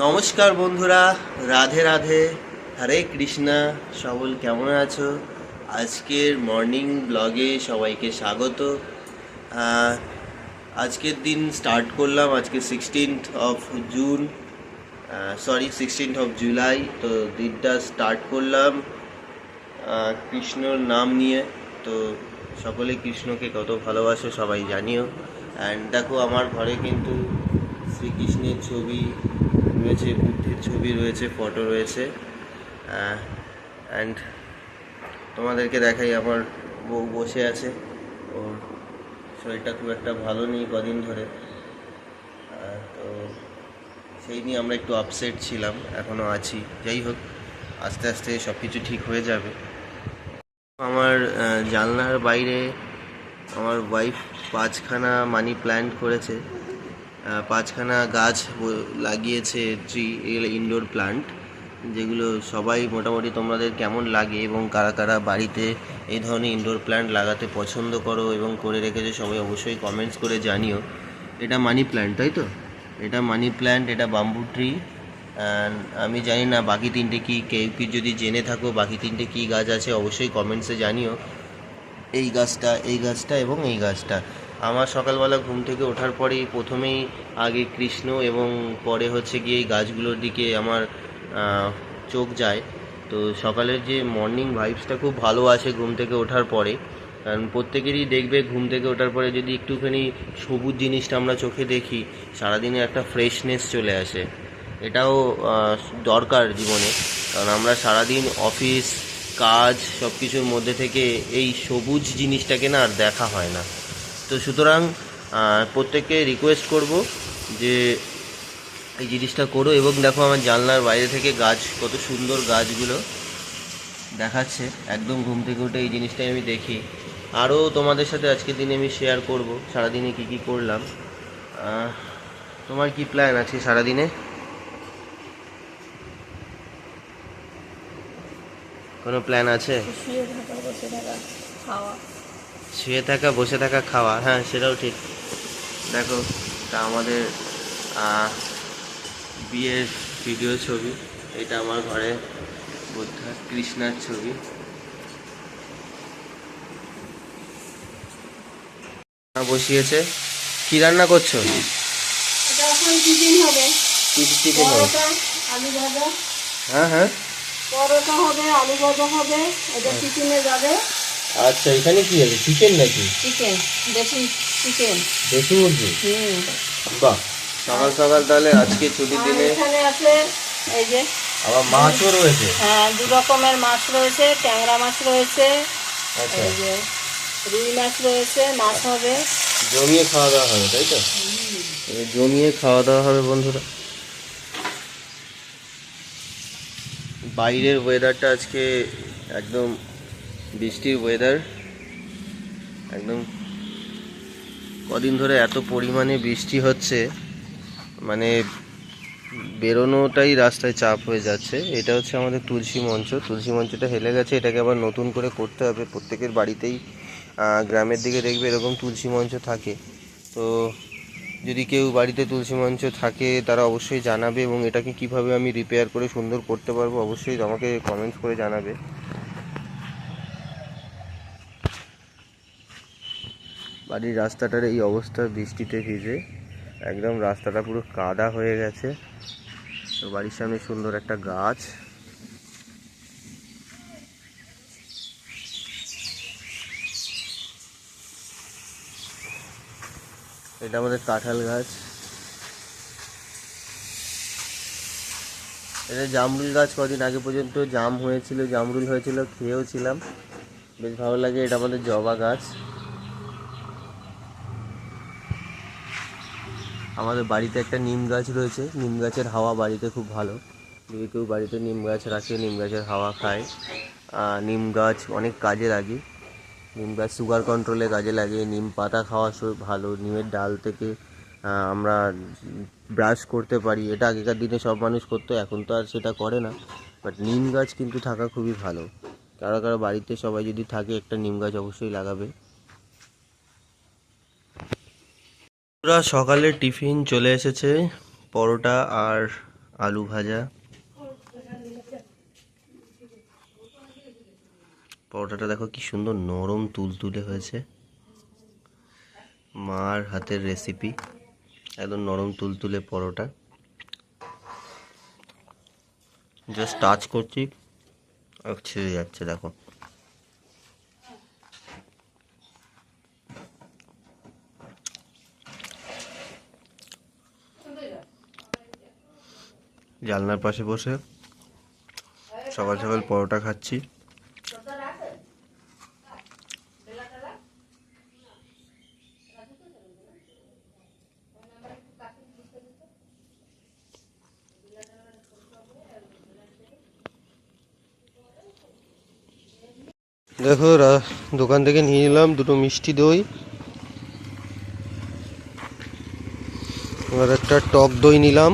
নমস্কার বন্ধুরা, রাধে রাধে, হরে কৃষ্ণা। সকল কেমন আছো? আজকের মর্নিং ব্লগে সবাইকে স্বাগত। আজকের দিন স্টার্ট করলাম আজকে 16th of June, 16th of July. তো দিনটা স্টার্ট করলাম কৃষ্ণর নাম নিয়ে। তো সকলে কৃষ্ণকে কত ভালোবাসে সবাই জানিও। অ্যান্ড দেখো, আমার ঘরে কিন্তু শ্রীকৃষ্ণের ছবি রয়েছে, বুদ্ধের ছবি রয়েছে, ফটো রয়েছে। অ্যান্ড তোমাদেরকে দেখাই, আমার বউ বসে আছে, ওর শরীরটা খুব একটা ভালো নেই কদিন ধরে। তো সেই নিয়ে আমরা একটু আপসেট ছিলাম, এখনও আছি। যাই হোক, আস্তে আস্তে সব কিছু ঠিক হয়ে যাবে। আমার জানলার বাইরে আমার ওয়াইফ 5খানা মানি প্ল্যান্ট করেছে, 5খানা গাছ লাগিয়েছে, ট্রি, এগুলো ইনডোর প্লান্ট, যেগুলো সবাই মোটামুটি তোমাদের কেমন লাগে এবং কারা কারা বাড়িতে এই ধরনের ইনডোর প্ল্যান্ট লাগাতে পছন্দ করো এবং করে রেখেছো সবাই অবশ্যই কমেন্টস করে জানিও। এটা মানি প্ল্যান্ট, তাই তো? এটা মানি প্ল্যান্ট, এটা বাম্বু ট্রি। আমি জানি না বাকি তিনটে কি, কেউ কি যদি জেনে থাকো বাকি তিনটে কী গাছ আছে অবশ্যই কমেন্টসে জানিও। এই গাছটা, এই গাছটা এবং এই গাছটা। আমার সকালবেলা ঘুম থেকে ওঠার পরেই প্রথমেই আগে কৃষ্ণ এবং পরে হচ্ছে গিয়ে এই গাছগুলোর দিকে আমার চোখ যায়। তো সকালের যে মর্নিং ভাইবসটা খুব ভালো আসে ঘুম থেকে ওঠার পরে। কারণ প্রত্যেকেরই দেখবে ঘুম থেকে ওঠার পরে যদি একটুখানি সবুজ জিনিসটা আমরা চোখে দেখি, সারাদিনে একটা ফ্রেশনেস চলে আসে। এটাও দরকার জীবনে, কারণ আমরা সারাদিন অফিস কাজ সব কিছুর মধ্যে থেকে এই সবুজ জিনিসটাকে না আর দেখা হয় না। তো সুতরাং প্রত্যেককে রিকোয়েস্ট করব যে এই জিনিসটা করো। এবং দেখো, আমার জানলার বাইরে থেকে গাছ, কত সুন্দর গাছগুলো দেখাচ্ছে। একদম ঘুম থেকে উঠে এই জিনিসটাই আমি দেখি। আরও তোমাদের সাথে আজকের দিনে আমি শেয়ার করব সারাদিনে কী কী করলাম। তোমার কি প্ল্যান আছে সারাদিনে? কোনো প্ল্যান আছে? শুয়ে থাকা বসে থাকা খাওয়া, হ্যাঁ সেটাও ঠিক। দেখো, তা আমাদের বিয়ের ভিডিও ছবি, এটা আমার ঘরে বুদ্ধা কৃষ্ণার ছবি। বসিয়েছে। কি রান্না করছো? টিফিন হবে, কি টিফিন হবে? আলু ভাজা। হ্যাঁ হ্যাঁ, পরোটা হবে, আলু ভাজা হবে, এটা টিফিনে যাবে। আচ্ছা, এখানে কি আছে? চিকেন নাকি? চিকেন, দেশি চিকেন। দেশি মুরগি? বাহ, সকাল সকাল তাহলে আজকে ছুটির দিনে। এখানে আছে এই যে, আবার মাছও রয়েছে। হ্যাঁ, 2 রকমের মাছ রয়েছে, ট্যাংরা মাছ রয়েছে, আচ্ছা, এই যে রুই মাছ রয়েছে, মাছ হবে। জমিয়ে খাওয়া দাওয়া হবে, তাই তো? জমিয়ে খাওয়া দাওয়া হবে বন্ধুরা। বাইরের ওয়েদারটা আজকে একদম বৃষ্টির ওয়েদার। একদম কদিন ধরে এত পরিমাণে বৃষ্টি হচ্ছে, মানে বেরোনোটাই রাস্তায় চাপ হয়ে যাচ্ছে। এটা হচ্ছে আমাদের তুলসী মঞ্চ। তুলসী মঞ্চটা হেলে গেছে, এটাকে আবার নতুন করে করতে হবে। প্রত্যেকের বাড়িতেই গ্রামের দিকে দেখবে এরকম তুলসী মঞ্চ থাকে। তো যদি কেউ বাড়িতে তুলসী মঞ্চ থাকে তারা অবশ্যই জানাবে, এবং এটাকে কিভাবে আমি রিপেয়ার করে সুন্দর করতে পারবো অবশ্যই আমাকে কমেন্টস করে জানাবে। বাড়ির রাস্তাটার এই অবস্থা, বৃষ্টিতে ভিজে একদম রাস্তাটা পুরো কাদা হয়ে গেছে। তো বাড়ির সামনে সুন্দর একটা গাছ, এটা আমাদের কাঁঠাল গাছ। এটা জামরুল গাছ, কদিন আগে পর্যন্ত জাম হয়েছিল, জামরুল হয়েছিল, খেয়েও ছিলাম, বেশ ভালো লাগে। এটা আমাদের জবা গাছ। আমাদের বাড়িতে একটা নিম গাছ রয়েছে, নিম গাছের হাওয়া বাড়িতে খুব ভালো। যদি কেউ বাড়িতে নিম গাছ রাখে, নিম গাছের হাওয়া খায়। নিম গাছ অনেক কাজে লাগে। নিম গাছ সুগার কন্ট্রোলে কাজে লাগে। নিম পাতা খাওয়া ভালো। নিমের ডাল থেকে আমরা ব্রাশ করতে পারি। এটা আগেকার দিনে সব মানুষ করতো, এখন তো আর সেটা করে না। বাট নিম গাছ কিন্তু থাকা খুবই ভালো। কারো কারো বাড়িতে সবাই যদি থাকে, একটা নিম গাছ অবশ্যই লাগাবে। পুরা সকালের টিফিন চলে এসেছে, পরোটা আর আলু ভাজা। পরোটাটা দেখো কি সুন্দর নরম তুলতুলে হয়েছে, মার হাতের রেসিপি, একদম নরম তুলতুলে পরোটা। জাস্ট টাচ করছি আর ছেড়ে যাচ্ছে দেখো। জানলার পাশে বসে সকাল সকাল পরোটা খাচ্ছি। দেখো দোকান থেকে নিয়ে নিলাম দুটো মিষ্টি দই, আর একটা টক দই নিলাম।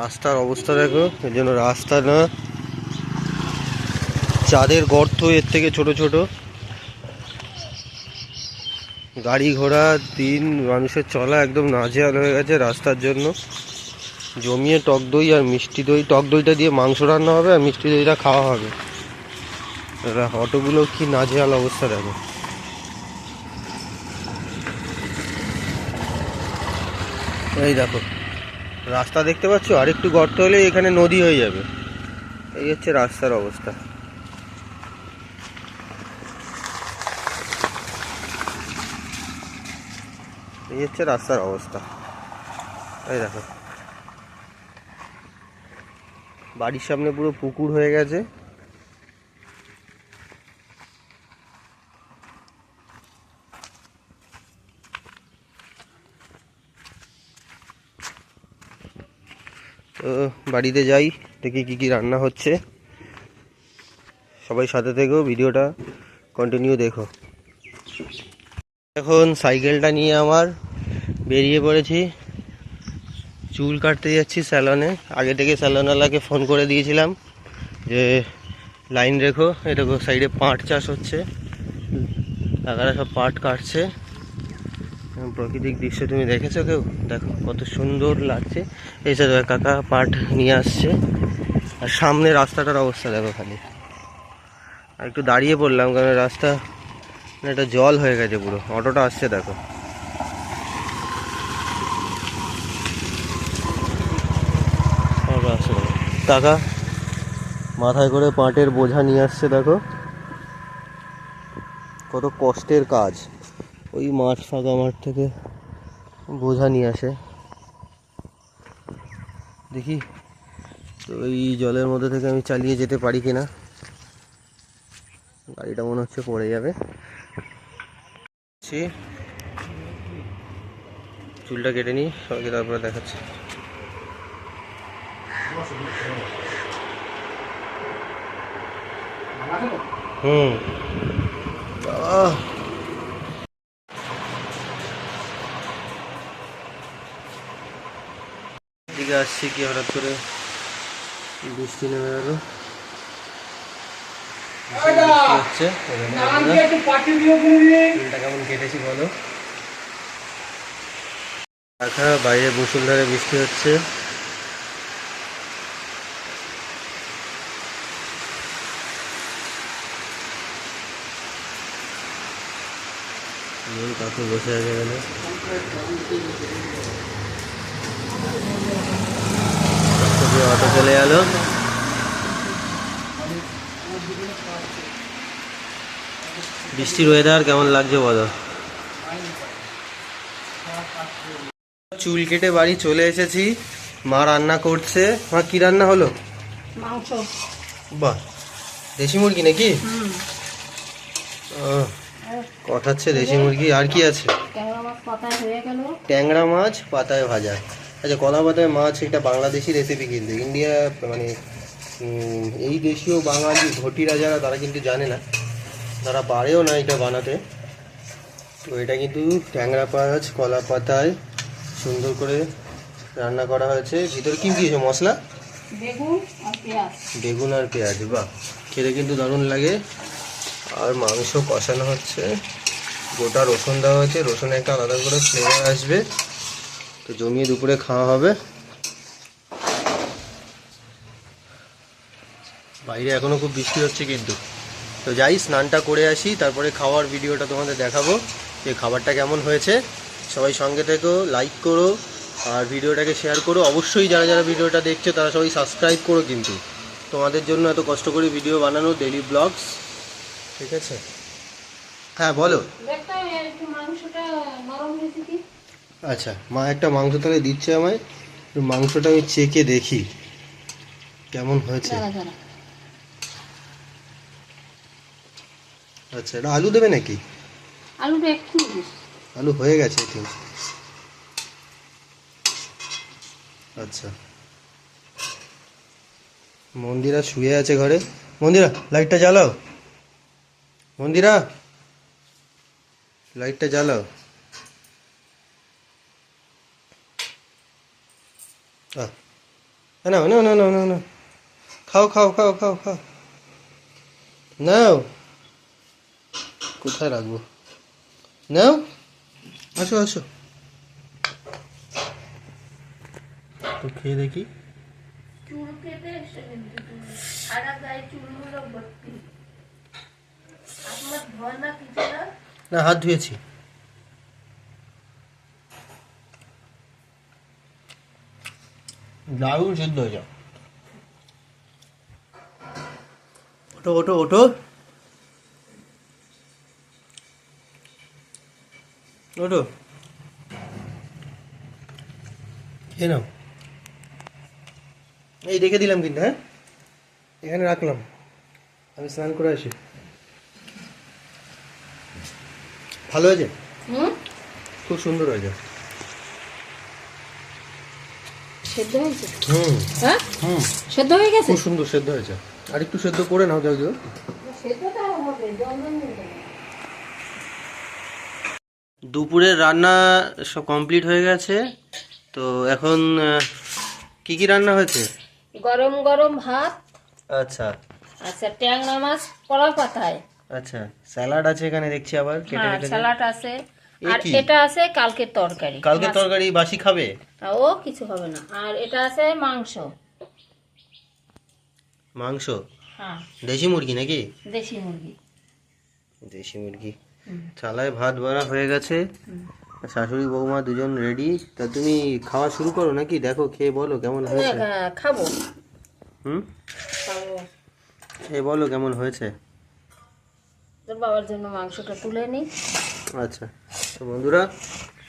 রাস্তার অবস্থা দেখো, এর জন্য রাস্তা না চাঁদের গর্ত, এর থেকে ছোট ছোট গাড়ি ঘোড়া দিন মানুষের চলা একদম নাজেহাল হয়ে গেছে রাস্তার জন্য। জমিয়ে টক দই আর মিষ্টি দই, টক দইটা দিয়ে মাংস রান্না হবে আর মিষ্টি দইটা খাওয়া হবে। অটোগুলো কি নাজেহাল অবস্থা দেখো। এই দেখো রাস্তা দেখতে পাচ্ছ, আর একটু গর্ত হলে এখানে নদী হয়ে যাবে। এই হচ্ছে রাস্তার অবস্থা। এই হচ্ছে রাস্তার অবস্থা। এই দেখো বাড়ির সামনে পুরো পুকুর হয়ে গেছে। তো বাড়িতে যাই, দেখি কি কি রান্না হচ্ছে। সবাই সাথে থেকো, ভিডিওটা কন্টিনিউ দেখো। এখন সাইকেলটা নিয়ে আমার বেরিয়ে পড়েছি, চুল কাটতে যাচ্ছি স্যালনে। আগে থেকে স্যালনওয়ালাকে ফোন করে দিয়েছিলাম যে লাইন রেখো, এই দেখো সাইডে পাট চাষ হচ্ছে, কাকারা সব পাট কাটছে। প্রাকৃতিক দৃশ্য তুমি দেখেছো কেউ? দেখো কত সুন্দর লাগছে। এই যে কাকা পাট নিয়ে আসছে, আর সামনে রাস্তাটার অবস্থা দেখো খালি। আর একটু দাঁড়িয়ে পড়লাম কারণ রাস্তা একটা জল হয়ে গেছে পুরো। অটোটা আসছে দেখো। কাকা মাথায় করে পাটের বোঝা নিয়ে আসছে দেখো, কত কষ্টের কাজ। ওই মাঠ, ফাঁকা মাঠ থেকে বোঝা নিয়ে আসে। দেখি তো ওই জলের মধ্যে থেকে আমি চালিয়ে যেতে পারি কিনা। গাড়িটা মনে হচ্ছে পড়ে যাবে। চুলটা কেটে নিই, সবাইকে তারপরে দেখাচ্ছি। এদিকে আসছি কি হঠাৎ করে বৃষ্টি নেমে গেল। হচ্ছে চুলটা কেমন কেটেছি বলো। দেখা বাইরে মুষলধারে বৃষ্টি হচ্ছে। কাকু বসে আছে এখানে। অটো চলে গেল। বৃষ্টির ওয়েদার কেমন লাগছে বলো। চুল কেটে বাড়ি চলে এসেছি, মা রান্না করছে। মা কি রান্না হলো? মাংস। বাহ, দেশি মুরগি নাকি? কথা হচ্ছে দেশি মুরগি। আর কি আছে? ট্যাংরা মাছ পাতায় ভাজা। আচ্ছা, কলা পাতায় মাছ এটা বাংলাদেশি রেসিপি কিন্তু। ইন্ডিয়া মানে এই দেশীয় বাঙালি ঘটিরা যারা, তারা কিন্তু জানে না, তারা পারেও না এটা বানাতে। তো এটা কিন্তু ট্যাংরা মাছ কলা পাতায় সুন্দর করে রান্না করা হয়েছে। ভিতরে কি দিয়েছে মশলা? বেগুন আর পেঁয়াজ। বাহ, খেতে কিন্তু দারুণ লাগে। আর মাংস কষানো হচ্ছে, গোটা রসুন দেওয়া হয়েছে, রসুনে একটা আলাদা করে ফ্লেভার আসবে। তো জমিয়ে দুপুরে খাওয়া হবে। বাইরে এখনও খুব বৃষ্টি হচ্ছে কিন্তু। তো যাই, স্নানটা করে আসি, তারপরে খাওয়ার ভিডিওটা তোমাদের দেখাবো যে খাবারটা কেমন হয়েছে। সবাই সঙ্গে থেকো, লাইক করো আর ভিডিওটাকে শেয়ার করো। অবশ্যই যারা যারা ভিডিওটা দেখছো তারা সবাই সাবস্ক্রাইব করো, কিন্তু তোমাদের জন্য এত কষ্ট করে ভিডিও বানানো, ডেইলি ব্লগস। ঠিক আছে, হ্যাঁ বলো। দেখতে একটু মাংসটা নরম হয়েছে কি? আচ্ছা, মা একটা মাংস তাহলে দিচ্ছে আমায়, একটু মাংসটা আমি চেখে দেখি কেমন হয়েছে। দাঁড়া দাঁড়া, আচ্ছা, এটা আলু দেবে নাকি? আলুটা একটু দিস। আলু হয়ে গেছে ঠিক। আচ্ছা, মন্দিরা শুয়ে আছে ঘরে। মন্দিরা, লাইটটা জ্বালাও। মন্দিরা, লাইটটা জ্বালাও। না না না না না না, খাও খাও খাও খাও খাও, নাও। কোথায় রাখবো? নাও, আসো আসো, তো খেয়ে দেখি। চুল কেটে এসে সারা গায়ে চুলগুলো ভর্তি। আপনার ভয় না কিছু না? না, হাত ধুয়েছি। দারুণ সিদ্ধ হয়ে যাও। ওঠো ওঠো ওঠো ওঠো, খেয়ে নাও। এই রেখে দিলাম কিন্তু, হ্যাঁ এখানে রাখলাম, আমি স্নান করে আসি। ভালো হয়েছে, খুব সুন্দর হয়েছে। সেদ্ধ হয়েছে? হুম হ্যাঁ, হুম, সেদ্ধ হয়ে গেছে। খুব সুন্দর সেদ্ধ হয়েছে। আর একটু সেদ্ধ করে নাও যদিও। সেদ্ধটা হবে, জল নেই। দুপুরের রান্না সব কমপ্লিট হয়ে গেছে। তো এখন কি কি রান্না হয়েছে? গরম গরম ভাত, আচ্ছা আচ্ছা ট্যাংরা মাছ কলা পাতায়, আচ্ছা, স্যালাড আছে এখানে দেখছি, আবার কেটে হ্যাঁ রেখেছে। স্যালাড আছে, এ আর কি? এটা আছে কালকের তরকারি। কালকে মাছ। তরকারি বাসি খাবে? ও কিছু হবে না। আর এটা আছে মাংস। মাংস? হ্যাঁ, দেশি মুরগি নাকি? দেশি মুরগি। দেশি মুরগি। হুম। থালায় ভাত বাড়া হয়ে গেছে, শাশুড়ি বৌমা দুজন রেডি। তা তুমি খাওয়া শুরু করো নাকি? দেখো, খেয়ে বলো কেমন হয়েছে। খাবো। হুম, খাবো। খেয়ে বলো কেমন হয়েছে। তোর বাবার জন্য মাংসটা তুলে নি। আচ্ছা, তো বন্ধুরা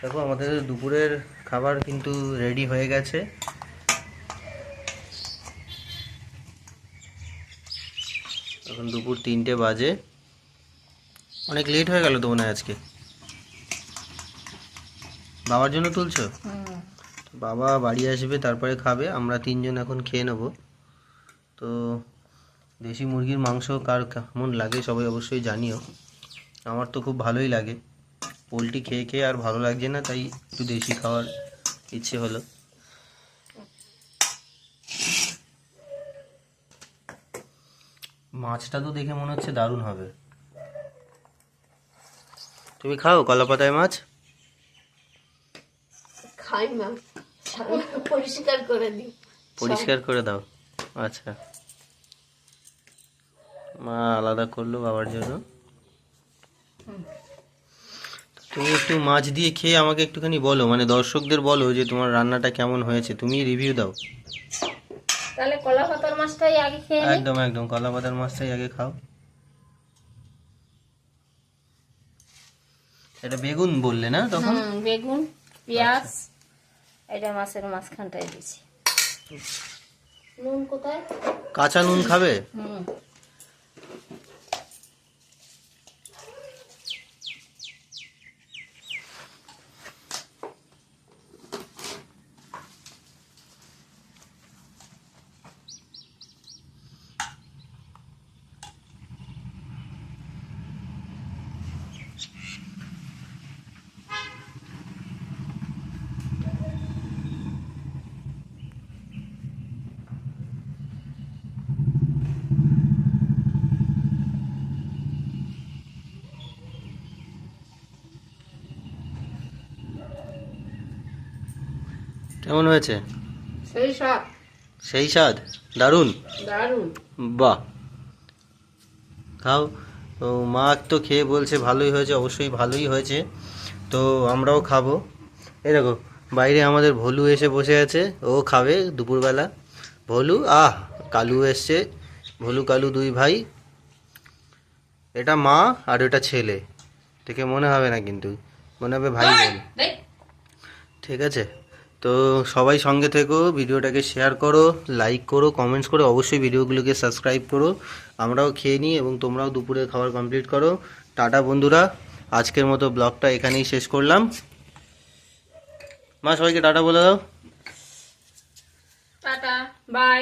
দেখো, আমাদের দুপুরের খাবার কিন্তু রেডি হয়ে গেছে। এখন দুপুর 3টে বাজে, অনেক লেট হয়ে গেল তো মনে হয় আজকে। বাবার জন্য তুলছো? বাবা বাড়ি আসবে তারপরে খাবে, আমরা 3জন এখন খেয়ে নেব। তো দেশি মুরগির মাংস কার কেমন লাগে সবাই অবশ্যই জানিও। আমার তো খুব ভালোই লাগে, পোলট্রি খেয়ে খেয়ে আর ভালো লাগছে না, তাই একটু দেশি খাওয়ার ইচ্ছে হলো। মাছটা তো দেখে মনে হচ্ছে দারুণ হবে। তুমি খাও কলাপাতায় মাছ? খাই না, পরিষ্কার করে দিই। পরিষ্কার করে দাও। আচ্ছা, মা আলাদা করলো বাবার জন্য। তুমি একটু মাছ দিয়ে খেয়ে আমাকে একটুখানি বলো, মানে দর্শকদের বলো যে তোমার রান্নাটা কেমন হয়েছে, তুমি রিভিউ দাও। তাহলে কলা পাতার মাছটাই আগে খেয়ে নিই। একদম একদম, কলাপাতার মাছটাই আগে খাও। এটা বেগুন বললে না তখন? বেগুন, পেঁয়াজ, এটা মাছের মাঝখানটায় দিছি। নুন কোথায়? কাঁচা নুন খাবে? হুম। কেমন হয়েছে? সেই সব সেই স্বাদ, দারুণ। দারুণ। বাহ, খাও। তো মা তো খেয়ে বলছে ভালোই হয়েছে, অবশ্যই ভালোই হয়েছে। তো আমরাও খাবো। এই দেখো বাইরে আমাদের ভলু এসে বসে আছে, ও খাবে দুপুরবেলা। ভলু কালু এসছে, ভলু কালু দুই ভাই। এটা মা আর এটা ছেলে, দেখে মনে হবে না কিন্তু, মনে হবে ভাই বোন। ঠিক আছে, তো সবাই সঙ্গে থেকো, ভিডিওটাকে শেয়ার করো, লাইক করো, কমেন্টস করো, অবশ্যই ভিডিওগুলোকে সাবস্ক্রাইব করো। আমরাও খেয়ে নিই এবং তোমরাও দুপুরে খাবার কমপ্লিট করো। টাটা বন্ধুরা, আজকের মতো ব্লগটা এখানেই শেষ করলাম। মা সবাইকে টাটা বলে দাও। Tata, by.